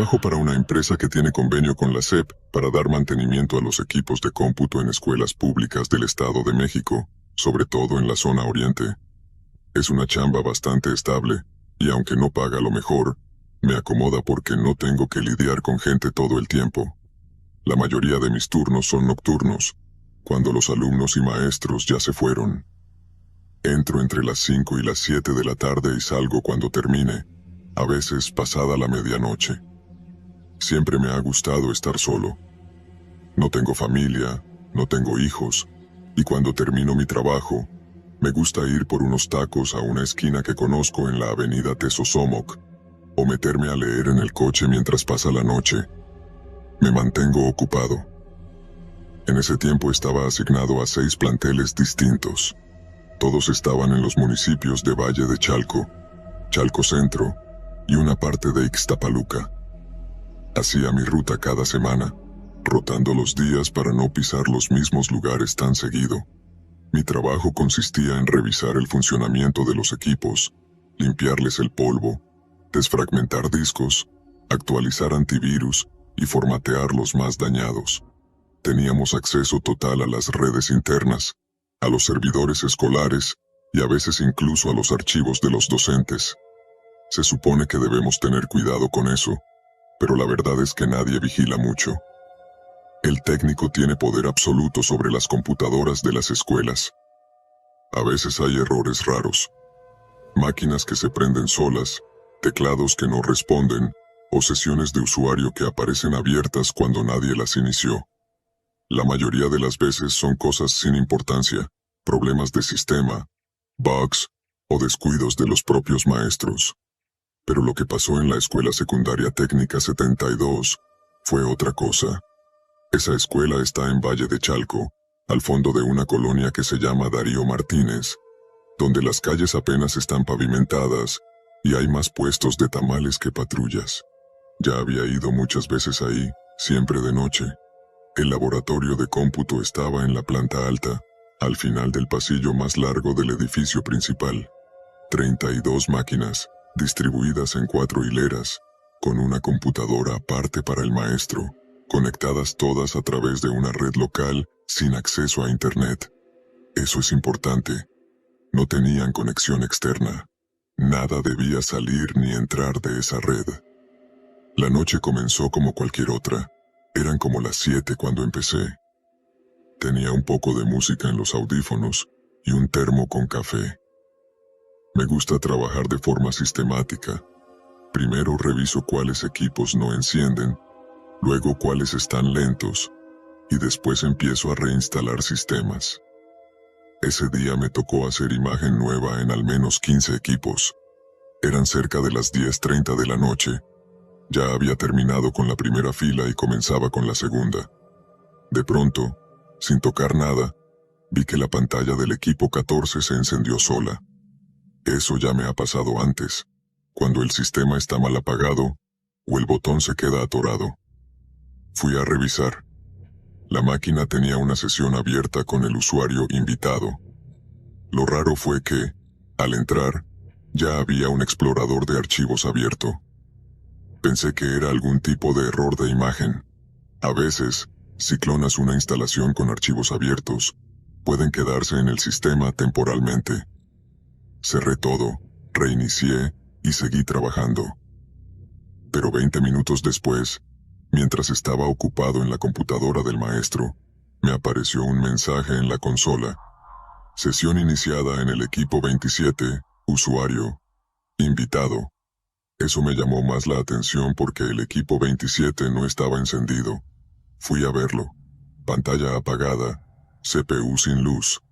Trabajo para una empresa que tiene convenio con la SEP para dar mantenimiento a los equipos de cómputo en escuelas públicas del Estado de México, sobre todo en la zona oriente. Es una chamba bastante estable, y aunque no paga lo mejor, me acomoda porque no tengo que lidiar con gente todo el tiempo. La mayoría de mis turnos son nocturnos, cuando los alumnos y maestros ya se fueron. Entro entre las 5 y las 7 de la tarde y salgo cuando termine, a veces pasada la medianoche. Siempre me ha gustado estar solo. No tengo familia, no tengo hijos, y cuando termino mi trabajo, me gusta ir por unos tacos a una esquina que conozco en la avenida Tesosomoc, o meterme a leer en el coche mientras pasa la noche. Me mantengo ocupado. En ese tiempo estaba asignado a 6 planteles distintos. Todos estaban en los municipios de Valle de Chalco, Chalco Centro y una parte de Ixtapaluca. Hacía mi ruta cada semana, rotando los días para no pisar los mismos lugares tan seguido. Mi trabajo consistía en revisar el funcionamiento de los equipos, limpiarles el polvo, desfragmentar discos, actualizar antivirus y formatear los más dañados. Teníamos acceso total a las redes internas, a los servidores escolares y a veces incluso a los archivos de los docentes. Se supone que debemos tener cuidado con eso, pero la verdad es que nadie vigila mucho. El técnico tiene poder absoluto sobre las computadoras de las escuelas. A veces hay errores raros. Máquinas que se prenden solas, teclados que no responden, o sesiones de usuario que aparecen abiertas cuando nadie las inició. La mayoría de las veces son cosas sin importancia, problemas de sistema, bugs o descuidos de los propios maestros. Pero lo que pasó en la Escuela Secundaria Técnica 72 fue otra cosa. Esa escuela está en Valle de Chalco, al fondo de una colonia que se llama Darío Martínez, donde las calles apenas están pavimentadas y hay más puestos de tamales que patrullas. Ya había ido muchas veces ahí, siempre de noche. El laboratorio de cómputo estaba en la planta alta, al final del pasillo más largo del edificio principal. 32 máquinas, distribuidas en 4 hileras, con una computadora aparte para el maestro, conectadas todas a través de una red local sin acceso a Internet. Eso es importante. No tenían conexión externa. Nada debía salir ni entrar de esa red. La noche comenzó como cualquier otra. Eran como las 7 cuando empecé. Tenía un poco de música en los audífonos y un termo con café. Me gusta trabajar de forma sistemática. Primero reviso cuáles equipos no encienden, luego cuáles están lentos, y después empiezo a reinstalar sistemas. Ese día me tocó hacer imagen nueva en al menos 15 equipos. Eran cerca de las 10:30 de la noche. Ya había terminado con la primera fila y comenzaba con la segunda. De pronto, sin tocar nada, vi que la pantalla del equipo 14 se encendió sola. Eso ya me ha pasado antes, cuando el sistema está mal apagado o el botón se queda atorado. Fui a revisar. La máquina tenía una sesión abierta con el usuario invitado. Lo raro fue que, al entrar, ya había un explorador de archivos abierto. Pensé que era algún tipo de error de imagen. A veces, si clonas una instalación con archivos abiertos, pueden quedarse en el sistema temporalmente. Cerré todo, reinicié y seguí trabajando. Pero 20 minutos después, mientras estaba ocupado en la computadora del maestro, me apareció un mensaje en la consola. Sesión iniciada en el equipo 27, usuario, invitado. Eso me llamó más la atención porque el equipo 27 no estaba encendido. Fui a verlo. Pantalla apagada, CPU sin luz,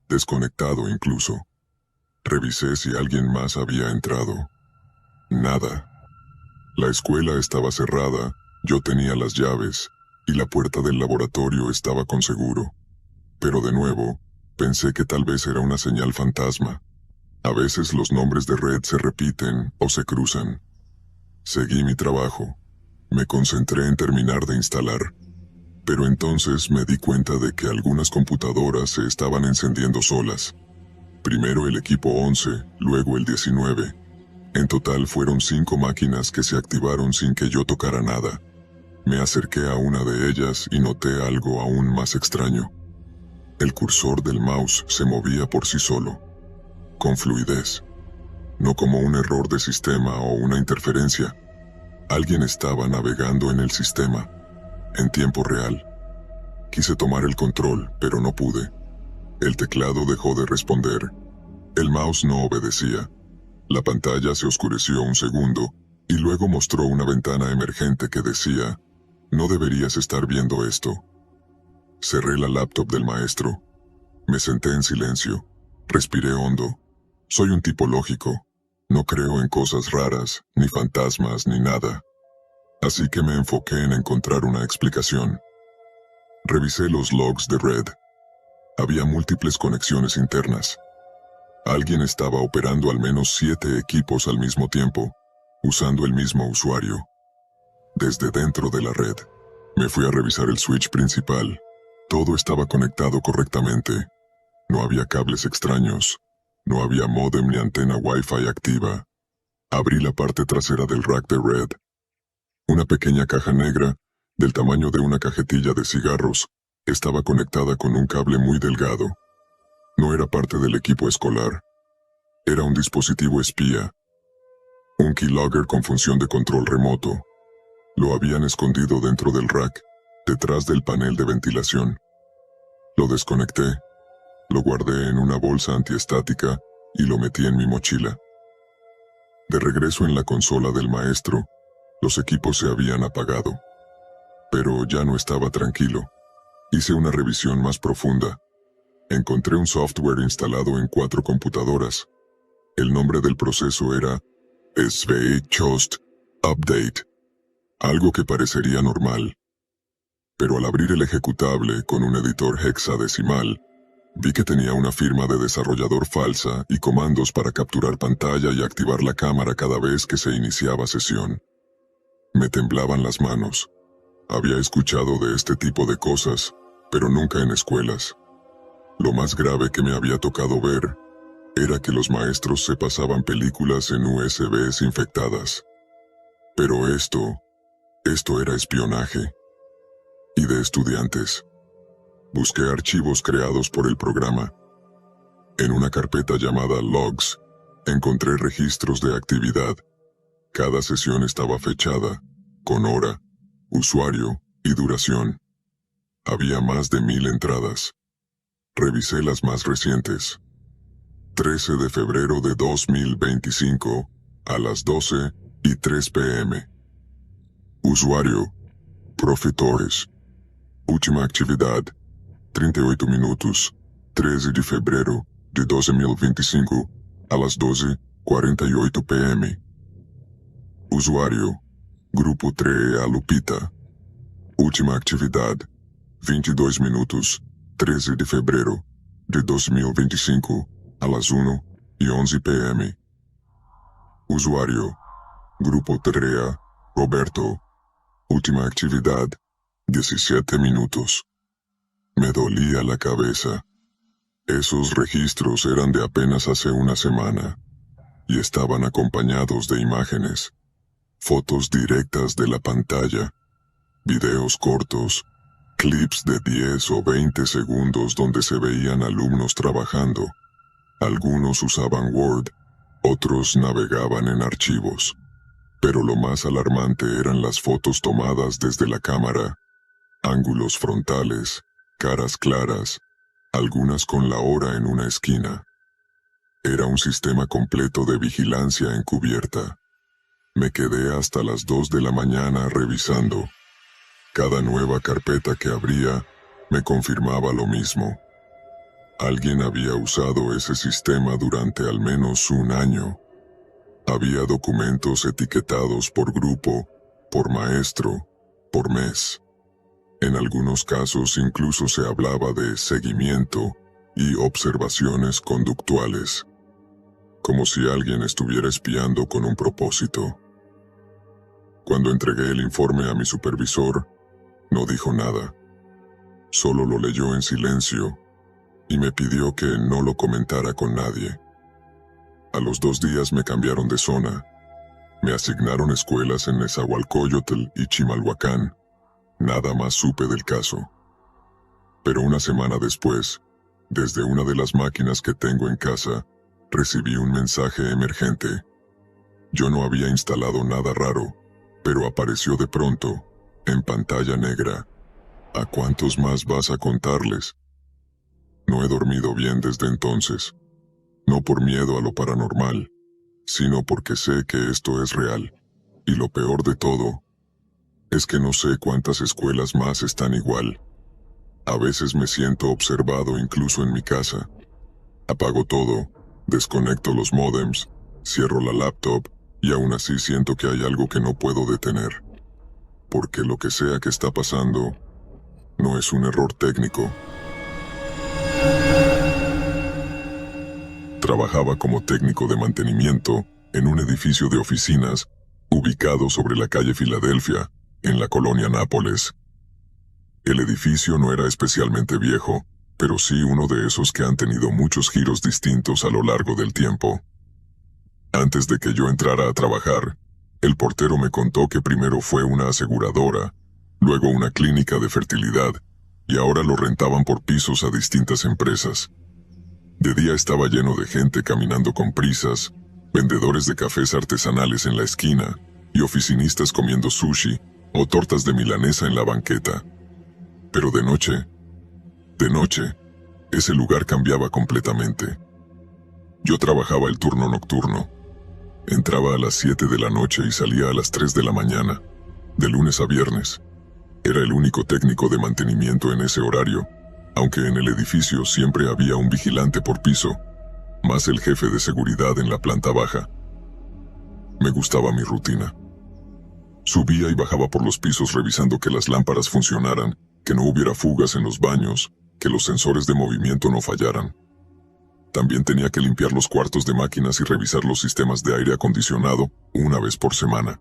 desconectado incluso. Revisé si alguien más había entrado. Nada. La escuela estaba cerrada, yo tenía las llaves, y la puerta del laboratorio estaba con seguro. Pero de nuevo, pensé que tal vez era una señal fantasma. A veces los nombres de red se repiten o se cruzan. Seguí mi trabajo. Me concentré en terminar de instalar. Pero entonces me di cuenta de que algunas computadoras se estaban encendiendo solas. Primero el equipo 11, luego el 19. En total fueron 5 máquinas que se activaron sin que yo tocara nada. Me acerqué a una de ellas y noté algo aún más extraño. El cursor del mouse se movía por sí solo, con fluidez, no como un error de sistema o una interferencia. Alguien estaba navegando en el sistema, en tiempo real. Quise tomar el control, pero no pude. El teclado dejó de responder. El mouse no obedecía. La pantalla se oscureció un segundo, y luego mostró una ventana emergente que decía: «No deberías estar viendo esto». Cerré la laptop del maestro. Me senté en silencio. Respiré hondo. Soy un tipo lógico. No creo en cosas raras, ni fantasmas, ni nada. Así que me enfoqué en encontrar una explicación. Revisé los logs de Red. Había múltiples conexiones internas. Alguien estaba operando al menos 7 equipos al mismo tiempo, usando el mismo usuario. Desde dentro de la red, me fui a revisar el switch principal. Todo estaba conectado correctamente. No había cables extraños. No había módem ni antena Wi-Fi activa. Abrí la parte trasera del rack de Red. Una pequeña caja negra, del tamaño de una cajetilla de cigarros, estaba conectada con un cable muy delgado. No era parte del equipo escolar. Era un dispositivo espía. Un keylogger con función de control remoto. Lo habían escondido dentro del rack, detrás del panel de ventilación. Lo desconecté, lo guardé en una bolsa antiestática y lo metí en mi mochila. De regreso en la consola del maestro, los equipos se habían apagado. Pero ya no estaba tranquilo. Hice una revisión más profunda. Encontré un software instalado en 4 computadoras. El nombre del proceso era SVHost Update, algo que parecería normal. Pero al abrir el ejecutable con un editor hexadecimal, vi que tenía una firma de desarrollador falsa y comandos para capturar pantalla y activar la cámara cada vez que se iniciaba sesión. Me temblaban las manos. Había escuchado de este tipo de cosas, pero nunca en escuelas. Lo más grave que me había tocado ver era que los maestros se pasaban películas en USBs infectadas. Pero esto era espionaje. Y de estudiantes. Busqué archivos creados por el programa. En una carpeta llamada Logs, encontré registros de actividad. Cada sesión estaba fechada, con hora, usuario y duración. Había más de 1000 entradas. Revisé las más recientes. 13 de febrero de 2025, a las 12:03 p.m. Usuario: Profitores. Última actividad: 38 minutos, 13 de febrero de 2025, a las 12:48 p.m. Usuario: Grupo 3 a Lupita. Última actividad: 22 minutos, 13 de febrero de 2025, a las 1:11 p.m. Usuario: Grupo 3 Roberto. Última actividad: 17 minutos. Me dolía la cabeza. Esos registros eran de apenas hace una semana, y estaban acompañados de imágenes, fotos directas de la pantalla, videos cortos, clips de 10 o 20 segundos donde se veían alumnos trabajando. Algunos usaban Word, otros navegaban en archivos. Pero lo más alarmante eran las fotos tomadas desde la cámara. Ángulos frontales, caras claras, algunas con la hora en una esquina. Era un sistema completo de vigilancia encubierta. Me quedé hasta las 2 de la mañana revisando. Cada nueva carpeta que abría me confirmaba lo mismo. Alguien había usado ese sistema durante al menos un año. Había documentos etiquetados por grupo, por maestro, por mes. En algunos casos incluso se hablaba de seguimiento y observaciones conductuales, como si alguien estuviera espiando con un propósito. Cuando entregué el informe a mi supervisor, no dijo nada. Solo lo leyó en silencio y me pidió que no lo comentara con nadie. A los 2 días me cambiaron de zona. Me asignaron escuelas en Nezahualcóyotl y Chimalhuacán. Nada más supe del caso. Pero una semana después, desde una de las máquinas que tengo en casa, recibí un mensaje emergente. Yo no había instalado nada raro, pero apareció de pronto, en pantalla negra. ¿A cuántos más vas a contarles? No he dormido bien desde entonces. No por miedo a lo paranormal, sino porque sé que esto es real. Y lo peor de todo, es que no sé cuántas escuelas más están igual. A veces me siento observado incluso en mi casa. Apago todo, desconecto los módems, cierro la laptop, y aún así siento que hay algo que no puedo detener. Porque lo que sea que está pasando, no es un error técnico. Trabajaba como técnico de mantenimiento en un edificio de oficinas ubicado sobre la calle Filadelfia, en la colonia Nápoles. El edificio no era especialmente viejo, pero sí uno de esos que han tenido muchos giros distintos a lo largo del tiempo. Antes de que yo entrara a trabajar, el portero me contó que primero fue una aseguradora, luego una clínica de fertilidad, y ahora lo rentaban por pisos a distintas empresas. De día estaba lleno de gente caminando con prisas, vendedores de cafés artesanales en la esquina, y oficinistas comiendo sushi o tortas de milanesa en la banqueta. Pero de noche, ese lugar cambiaba completamente. Yo trabajaba el turno nocturno. Entraba a las 7 de la noche y salía a las 3 de la mañana, de lunes a viernes. Era el único técnico de mantenimiento en ese horario, aunque en el edificio siempre había un vigilante por piso, más el jefe de seguridad en la planta baja. Me gustaba mi rutina. Subía y bajaba por los pisos revisando que las lámparas funcionaran, que no hubiera fugas en los baños, que los sensores de movimiento no fallaran. También tenía que limpiar los cuartos de máquinas y revisar los sistemas de aire acondicionado una vez por semana.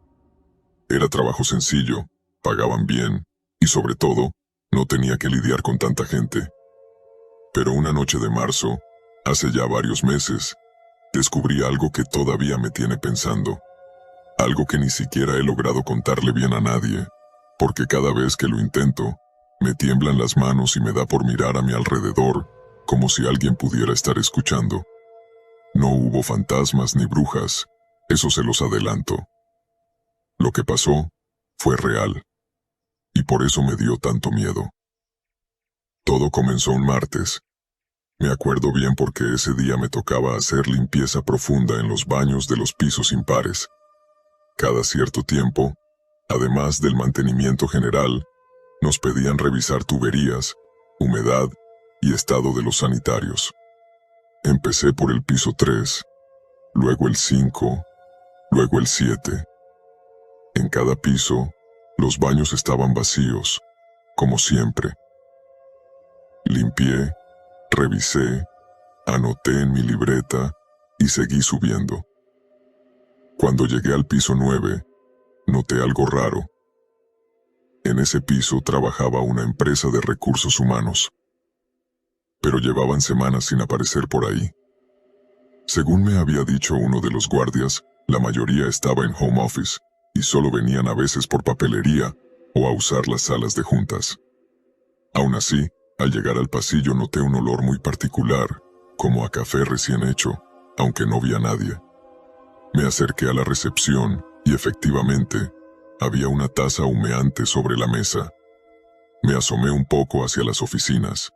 Era trabajo sencillo, pagaban bien, y sobre todo, no tenía que lidiar con tanta gente. Pero una noche de marzo, hace ya varios meses, descubrí algo que todavía me tiene pensando. Algo que ni siquiera he logrado contarle bien a nadie, porque cada vez que lo intento, me tiemblan las manos y me da por mirar a mi alrededor, como si alguien pudiera estar escuchando. No hubo fantasmas ni brujas, eso se los adelanto. Lo que pasó fue real, y por eso me dio tanto miedo. Todo comenzó un martes. Me acuerdo bien porque ese día me tocaba hacer limpieza profunda en los baños de los pisos impares. Cada cierto tiempo, además del mantenimiento general, nos pedían revisar tuberías, humedad y estado de los sanitarios. Empecé por el piso 3, luego el 5, luego el 7. En cada piso, los baños estaban vacíos, como siempre. Limpié, revisé, anoté en mi libreta y seguí subiendo. Cuando llegué al piso 9, noté algo raro. En ese piso trabajaba una empresa de recursos humanos, pero llevaban semanas sin aparecer por ahí. Según me había dicho uno de los guardias, la mayoría estaba en home office y solo venían a veces por papelería o a usar las salas de juntas. Aún así, al llegar al pasillo noté un olor muy particular, como a café recién hecho, aunque no vi a nadie. Me acerqué a la recepción y efectivamente, había una taza humeante sobre la mesa. Me asomé un poco hacia las oficinas.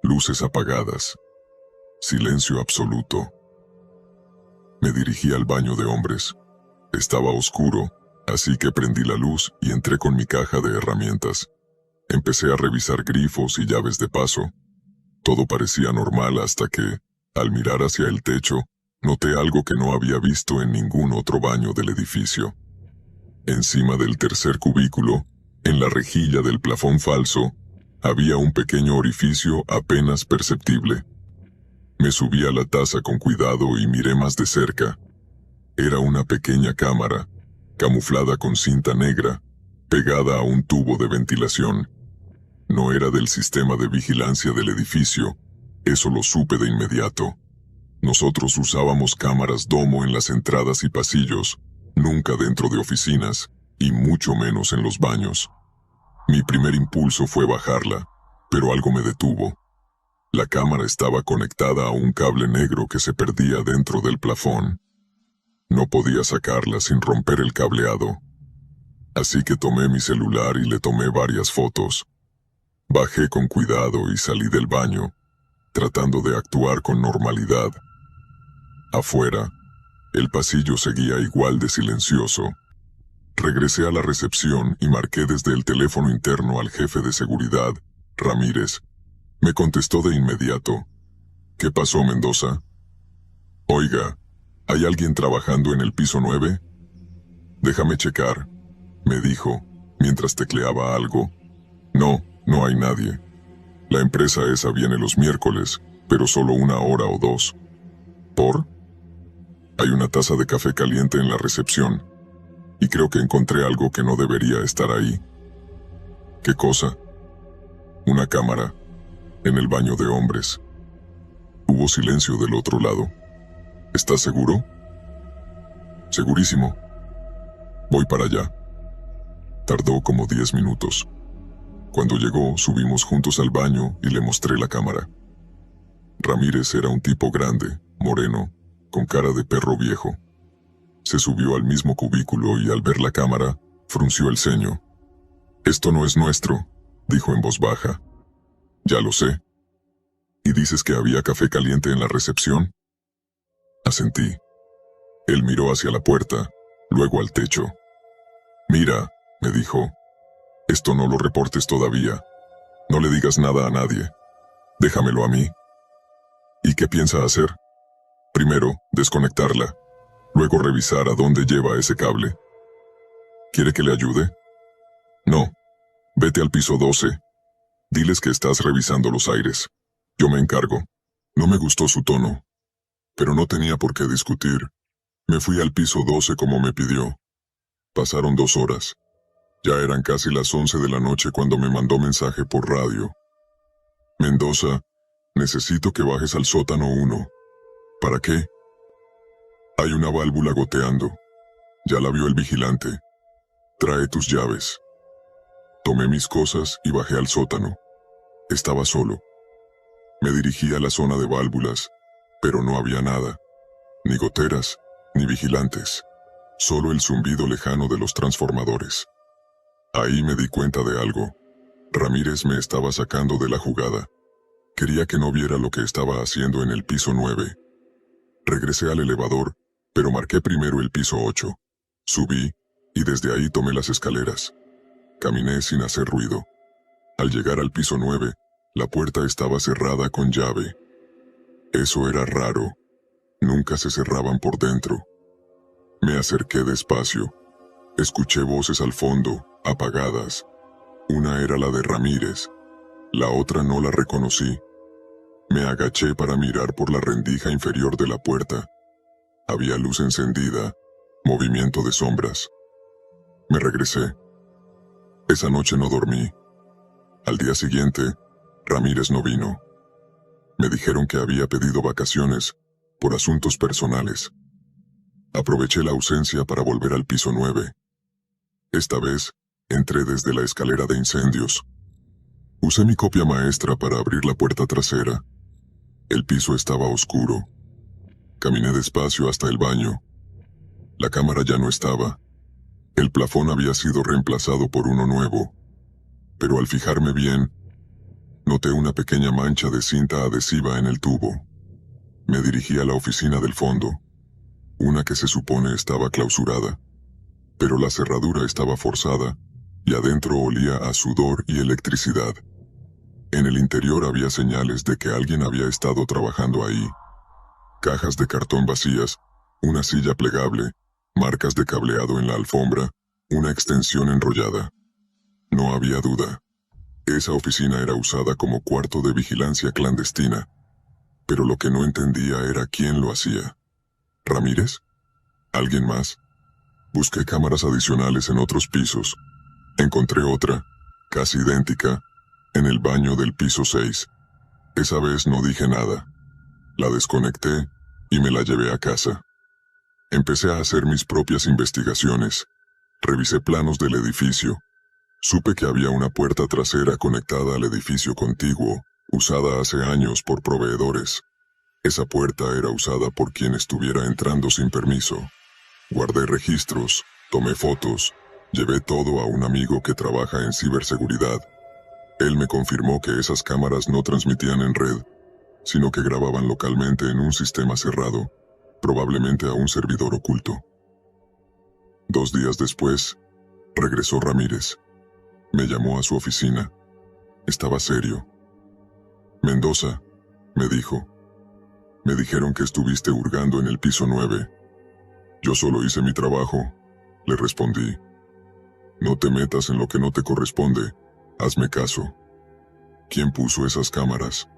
Luces apagadas. Silencio absoluto. Me dirigí al baño de hombres. Estaba oscuro, así que prendí la luz y entré con mi caja de herramientas. Empecé a revisar grifos y llaves de paso. Todo parecía normal hasta que, al mirar hacia el techo, noté algo que no había visto en ningún otro baño del edificio. Encima del tercer cubículo, en la rejilla del plafón falso, había un pequeño orificio apenas perceptible. Me subí a la taza con cuidado y miré más de cerca. Era una pequeña cámara, camuflada con cinta negra, pegada a un tubo de ventilación. No era del sistema de vigilancia del edificio, eso lo supe de inmediato. Nosotros usábamos cámaras domo en las entradas y pasillos, nunca dentro de oficinas, y mucho menos en los baños. Mi primer impulso fue bajarla, pero algo me detuvo. La cámara estaba conectada a un cable negro que se perdía dentro del plafón. No podía sacarla sin romper el cableado. Así que tomé mi celular y le tomé varias fotos. Bajé con cuidado y salí del baño, tratando de actuar con normalidad. Afuera, el pasillo seguía igual de silencioso. Regresé a la recepción y marqué desde el teléfono interno al jefe de seguridad, Ramírez. Me contestó de inmediato. ¿Qué pasó, Mendoza? Oiga, ¿hay alguien trabajando en el piso 9? Déjame checar, me dijo, mientras tecleaba algo. No, no hay nadie. La empresa esa viene los miércoles, pero solo 1 hora o 2. ¿Por? Hay una taza de café caliente en la recepción, y creo que encontré algo que no debería estar ahí. ¿Qué cosa? Una cámara, en el baño de hombres. Hubo silencio del otro lado. ¿Estás seguro? Segurísimo. Voy para allá. Tardó como 10 minutos. Cuando llegó, subimos juntos al baño y le mostré la cámara. Ramírez era un tipo grande, moreno, con cara de perro viejo. Se subió al mismo cubículo y al ver la cámara, frunció el ceño. «Esto no es nuestro», dijo en voz baja. «Ya lo sé». «¿Y dices que había café caliente en la recepción?» Asentí. Él miró hacia la puerta, luego al techo. «Mira», me dijo, «esto no lo reportes todavía. No le digas nada a nadie. Déjamelo a mí». «¿Y qué piensa hacer?» «Primero, desconectarla. Luego revisar a dónde lleva ese cable». «¿Quiere que le ayude?» «No. Vete al piso 12. Diles que estás revisando los aires. Yo me encargo». No me gustó su tono, pero no tenía por qué discutir. Me fui al piso 12 como me pidió. Pasaron 2 horas. Ya eran casi las 11 de la noche cuando me mandó mensaje por radio. «Mendoza, necesito que bajes al sótano 1. ¿Para qué?» «Hay una válvula goteando. Ya la vio el vigilante. Trae tus llaves». Tomé mis cosas y bajé al sótano. Estaba solo. Me dirigí a la zona de válvulas, pero no había nada. Ni goteras, ni vigilantes. Solo el zumbido lejano de los transformadores. Ahí me di cuenta de algo. Ramírez me estaba sacando de la jugada. Quería que no viera lo que estaba haciendo en el piso 9. Regresé al elevador, pero marqué primero el piso 8. Subí, y desde ahí tomé las escaleras. Caminé sin hacer ruido. Al llegar al piso 9, la puerta estaba cerrada con llave. Eso era raro. Nunca se cerraban por dentro. Me acerqué despacio. Escuché voces al fondo, apagadas. Una era la de Ramírez. La otra no la reconocí. Me agaché para mirar por la rendija inferior de la puerta. Había luz encendida, movimiento de sombras. Me regresé. Esa noche no dormí. Al día siguiente, Ramírez no vino. Me dijeron que había pedido vacaciones por asuntos personales. Aproveché la ausencia para volver al piso 9. Esta vez, entré desde la escalera de incendios. Usé mi copia maestra para abrir la puerta trasera. El piso estaba oscuro. Caminé despacio hasta el baño. La cámara ya no estaba. El plafón había sido reemplazado por uno nuevo. Pero al fijarme bien, noté una pequeña mancha de cinta adhesiva en el tubo. Me dirigí a la oficina del fondo, una que se supone estaba clausurada, pero la cerradura estaba forzada y adentro olía a sudor y electricidad. En el interior había señales de que alguien había estado trabajando ahí. Cajas de cartón vacías, una silla plegable, marcas de cableado en la alfombra, una extensión enrollada. No había duda. Esa oficina era usada como cuarto de vigilancia clandestina. Pero lo que no entendía era quién lo hacía. ¿Ramírez? ¿Alguien más? Busqué cámaras adicionales en otros pisos. Encontré otra, casi idéntica, en el baño del piso 6. Esa vez no dije nada. La desconecté y me la llevé a casa. Empecé a hacer mis propias investigaciones. Revisé planos del edificio. Supe que había una puerta trasera conectada al edificio contiguo, usada hace años por proveedores. Esa puerta era usada por quien estuviera entrando sin permiso. Guardé registros, tomé fotos, llevé todo a un amigo que trabaja en ciberseguridad. Él me confirmó que esas cámaras no transmitían en red, sino que grababan localmente en un sistema cerrado, probablemente a un servidor oculto. 2 días después, regresó Ramírez. Me llamó a su oficina. Estaba serio. Mendoza, me dijo. Me dijeron que estuviste hurgando en el piso 9. Yo solo hice mi trabajo, le respondí. No te metas en lo que no te corresponde, hazme caso. ¿Quién puso esas cámaras?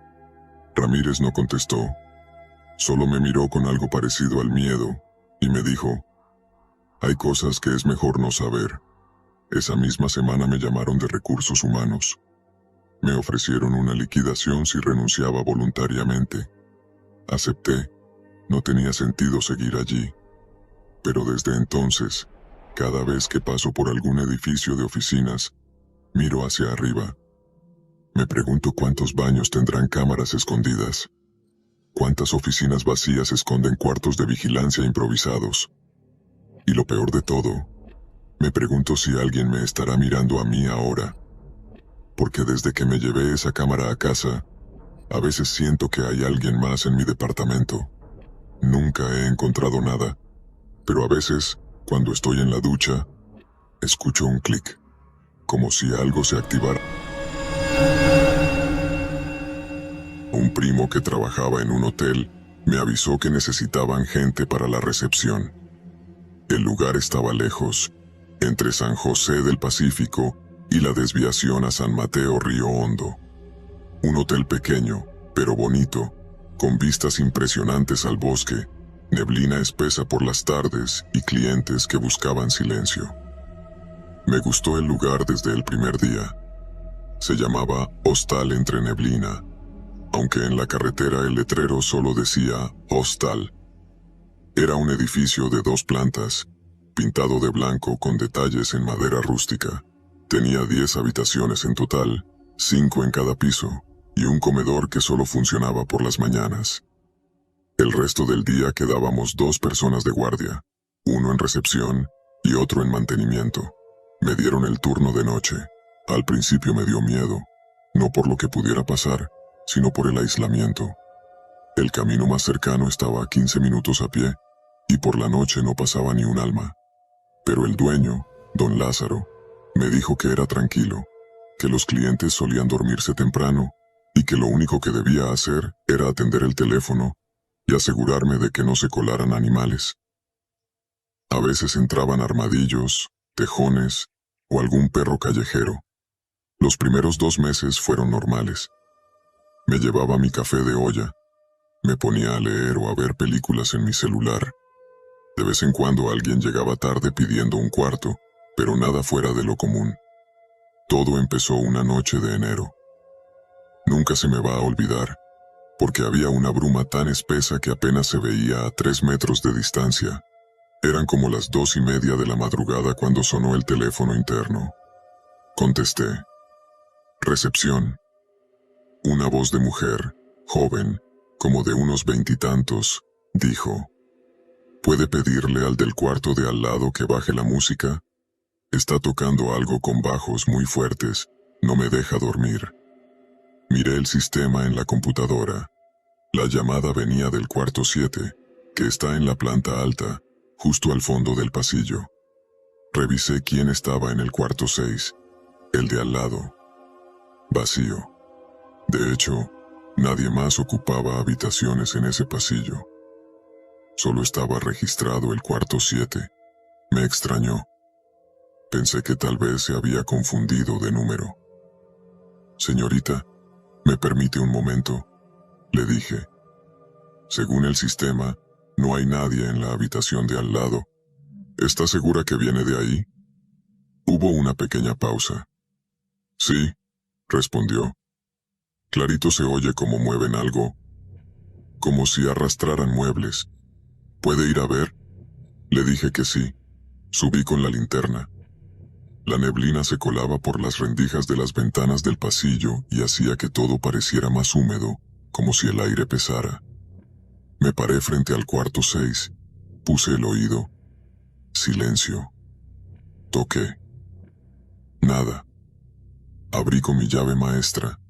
Ramírez no contestó. Solo me miró con algo parecido al miedo, y me dijo, hay cosas que es mejor no saber. Esa misma semana me llamaron de Recursos Humanos. Me ofrecieron una liquidación si renunciaba voluntariamente. Acepté. No tenía sentido seguir allí. Pero desde entonces, cada vez que paso por algún edificio de oficinas, miro hacia arriba. Me pregunto cuántos baños tendrán cámaras escondidas. Cuántas oficinas vacías esconden cuartos de vigilancia improvisados. Y lo peor de todo, me pregunto si alguien me estará mirando a mí ahora. Porque desde que me llevé esa cámara a casa, a veces siento que hay alguien más en mi departamento. Nunca he encontrado nada, pero a veces, cuando estoy en la ducha, escucho un clic, como si algo se activara. Un primo que trabajaba en un hotel me avisó que necesitaban gente para la recepción. El lugar estaba lejos, entre San José del Pacífico y la desviación a San Mateo Río Hondo. Un hotel pequeño, pero bonito, con vistas impresionantes al bosque, neblina espesa por las tardes y clientes que buscaban silencio. Me gustó el lugar desde el primer día. Se llamaba Hostal Entre Neblina, aunque en la carretera el letrero solo decía Hostal. Era un edificio de 2 plantas, pintado de blanco con detalles en madera rústica. Tenía 10 habitaciones en total, 5 en cada piso, y un comedor que solo funcionaba por las mañanas. El resto del día quedábamos 2 personas de guardia, uno en recepción y otro en mantenimiento. Me dieron el turno de noche. Al principio me dio miedo, no por lo que pudiera pasar, sino por el aislamiento. El camino más cercano estaba a 15 minutos a pie, y por la noche no pasaba ni un alma. Pero el dueño, don Lázaro, me dijo que era tranquilo, que los clientes solían dormirse temprano, y que lo único que debía hacer era atender el teléfono y asegurarme de que no se colaran animales. A veces entraban armadillos, tejones o algún perro callejero. Los primeros 2 meses fueron normales. Me llevaba mi café de olla, me ponía a leer o a ver películas en mi celular. De vez en cuando alguien llegaba tarde pidiendo un cuarto, pero nada fuera de lo común. Todo empezó una noche de enero. Nunca se me va a olvidar, porque había una bruma tan espesa que apenas se veía a 3 metros de distancia. Eran como las 2:30 de la madrugada cuando sonó el teléfono interno. Contesté. Recepción. Una voz de mujer, joven, como de unos 20 y tantos, dijo: ¿Puede pedirle al del cuarto de al lado que baje la música? Está tocando algo con bajos muy fuertes, no me deja dormir. Miré el sistema en la computadora. La llamada venía del cuarto 7, que está en la planta alta, justo al fondo del pasillo. Revisé quién estaba en el cuarto 6, el de al lado. Vacío. De hecho, nadie más ocupaba habitaciones en ese pasillo. Solo estaba registrado el cuarto 7. Me extrañó. Pensé que tal vez se había confundido de número. Señorita, ¿me permite un momento?, le dije. Según el sistema, no hay nadie en la habitación de al lado. ¿Está segura que viene de ahí? Hubo una pequeña pausa. Sí, respondió. Clarito se oye como mueven algo. como si arrastraran muebles. ¿Puede ir a ver? Le dije que sí. Subí con la linterna. La neblina se colaba por las rendijas de las ventanas del pasillo y hacía que todo pareciera más húmedo, como si el aire pesara. Me paré frente al cuarto 6, puse el oído. Silencio. Toqué. Nada. Abrí con mi llave maestra.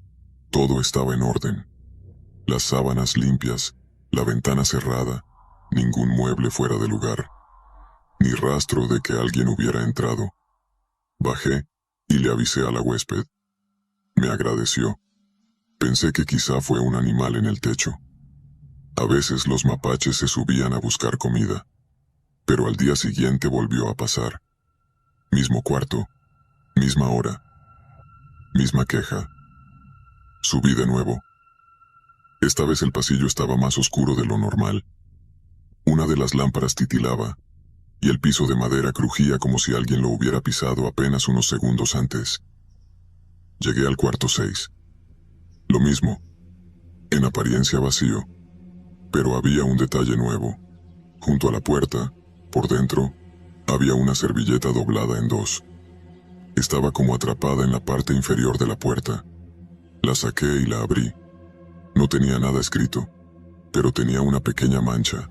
Todo estaba en orden. Las sábanas limpias, la ventana cerrada, ningún mueble fuera de lugar. Ni rastro de que alguien hubiera entrado. Bajé y le avisé a la huésped. Me agradeció. Pensé que quizá fue un animal en el techo. A veces los mapaches se subían a buscar comida. Pero al día siguiente volvió a pasar. Mismo cuarto, misma hora, misma queja. Subí de nuevo. Esta vez el pasillo estaba más oscuro de lo normal. Una de las lámparas titilaba, y el piso de madera crujía como si alguien lo hubiera pisado apenas unos segundos antes. Llegué al cuarto 6. Lo mismo, en apariencia vacío, pero había un detalle nuevo. Junto a la puerta, por dentro, había una servilleta doblada en dos. Estaba como atrapada en la parte inferior de la puerta. La saqué y la abrí. No tenía nada escrito, pero tenía una pequeña mancha.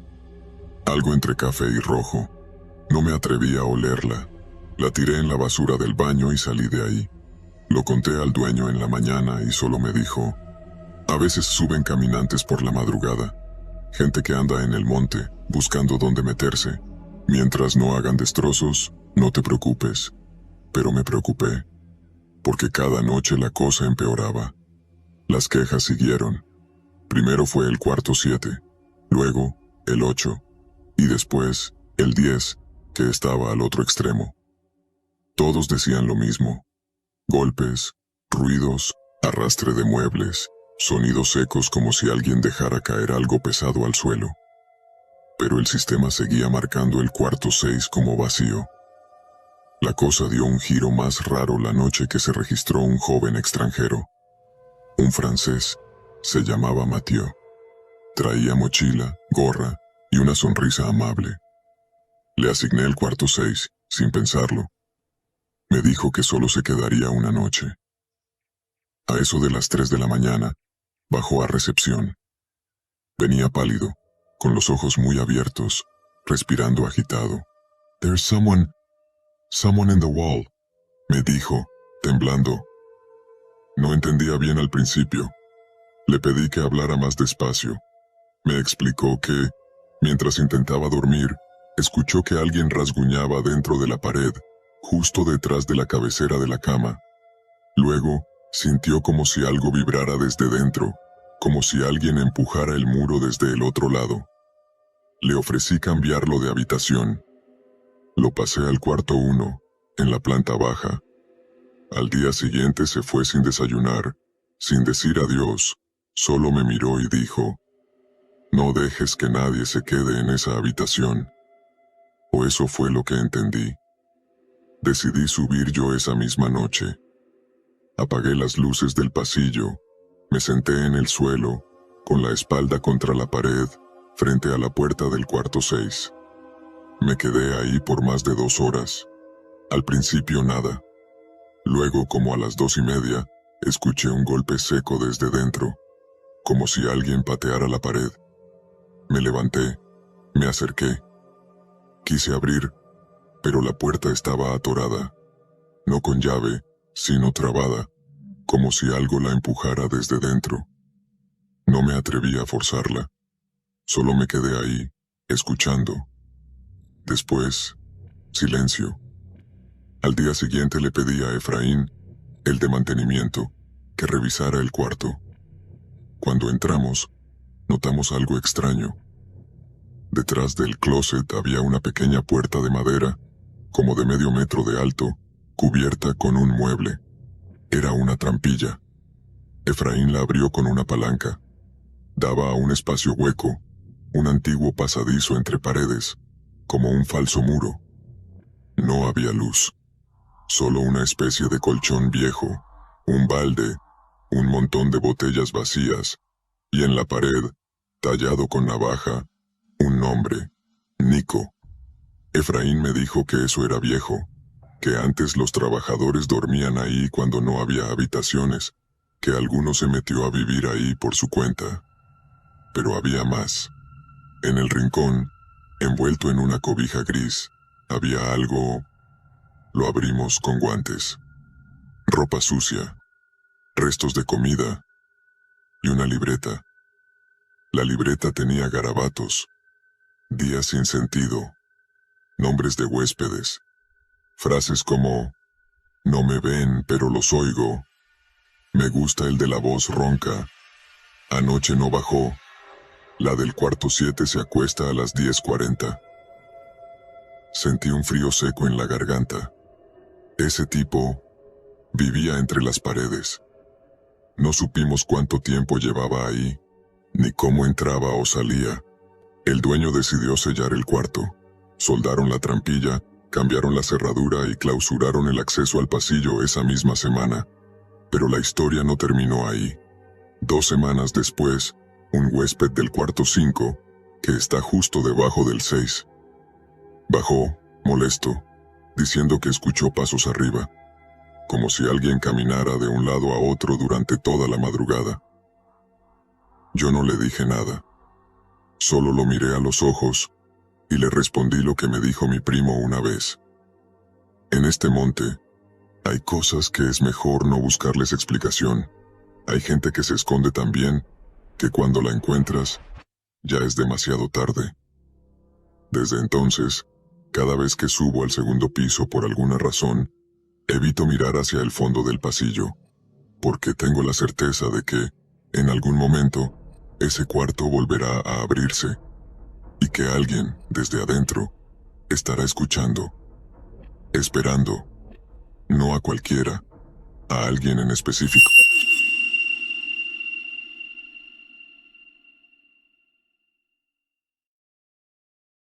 Algo entre café y rojo. No me atreví a olerla. La tiré en la basura del baño y salí de ahí. Lo conté al dueño en la mañana y solo me dijo: a veces suben caminantes por la madrugada. Gente que anda en el monte, buscando dónde meterse. Mientras no hagan destrozos, no te preocupes. Pero me preocupé, porque cada noche la cosa empeoraba. Las quejas siguieron. Primero fue el cuarto 7, luego el 8, y después el 10, que estaba al otro extremo. Todos decían lo mismo. Golpes, ruidos, arrastre de muebles, sonidos secos como si alguien dejara caer algo pesado al suelo. Pero el sistema seguía marcando el cuarto 6 como vacío. La cosa dio un giro más raro la noche que se registró un joven extranjero. Un francés. Se llamaba Mathieu. Traía mochila, gorra y una sonrisa amable. Le asigné el cuarto 6, sin pensarlo. Me dijo que solo se quedaría una noche. A eso de las 3 de la mañana, bajó a recepción. Venía pálido, con los ojos muy abiertos, respirando agitado. "There's someone in the wall", me dijo, temblando. No entendía bien al principio. Le pedí que hablara más despacio. Me explicó que, mientras intentaba dormir, escuchó que alguien rasguñaba dentro de la pared, justo detrás de la cabecera de la cama. Luego, sintió como si algo vibrara desde dentro, como si alguien empujara el muro desde el otro lado. Le ofrecí cambiarlo de habitación. Lo pasé al cuarto 1, en la planta baja. Al día siguiente se fue sin desayunar, sin decir adiós, solo me miró y dijo: "No dejes que nadie se quede en esa habitación". O eso fue lo que entendí. Decidí subir yo esa misma noche. Apagué las luces del pasillo, me senté en el suelo, con la espalda contra la pared, frente a la puerta del cuarto 6. Me quedé ahí por más de 2 horas. Al principio nada. Luego, como a las 2:30, escuché un golpe seco desde dentro, como si alguien pateara la pared. Me levanté, me acerqué. Quise abrir, pero la puerta estaba atorada, no con llave, sino trabada, como si algo la empujara desde dentro. No me atreví a forzarla. Solo me quedé ahí, escuchando. Después, silencio. Al día siguiente le pedí a Efraín, el de mantenimiento, que revisara el cuarto. Cuando entramos, notamos algo extraño. Detrás del closet había una pequeña puerta de madera, como de medio metro de alto, cubierta con un mueble. Era una trampilla. Efraín la abrió con una palanca. Daba a un espacio hueco, un antiguo pasadizo entre paredes, como un falso muro. No había luz. Solo una especie de colchón viejo, un balde, un montón de botellas vacías, y en la pared tallado con navaja, un nombre, Nico. Efraín me dijo que eso era viejo, que antes los trabajadores dormían ahí cuando no había habitaciones, que alguno se metió a vivir ahí por su cuenta. Pero había más. En el rincón, envuelto en una cobija gris, había algo. Lo abrimos con guantes. Ropa sucia, restos de comida y una libreta. La libreta tenía garabatos, días sin sentido, nombres de huéspedes, frases como "no me ven, pero los oigo", "me gusta el de la voz ronca", "anoche no bajó", "la del cuarto 7 se acuesta a las 10:40". Sentí un frío seco en la garganta. Ese tipo vivía entre las paredes. No supimos cuánto tiempo llevaba ahí, ni cómo entraba o salía. El dueño decidió sellar el cuarto. Soldaron la trampilla, cambiaron la cerradura y clausuraron el acceso al pasillo esa misma semana. Pero la historia no terminó ahí. 2 semanas después, un huésped del cuarto 5, que está justo debajo del 6, bajó, molesto, diciendo que escuchó pasos arriba, como si alguien caminara de un lado a otro durante toda la madrugada. Yo no le dije nada. Solo lo miré a los ojos y le respondí lo que me dijo mi primo una vez. En este monte, hay cosas que es mejor no buscarles explicación. Hay gente que se esconde tan bien que cuando la encuentras, ya es demasiado tarde. Desde entonces, cada vez que subo al segundo piso por alguna razón, evito mirar hacia el fondo del pasillo, porque tengo la certeza de que, en algún momento, ese cuarto volverá a abrirse, y que alguien, desde adentro, estará escuchando, esperando, no a cualquiera, a alguien en específico.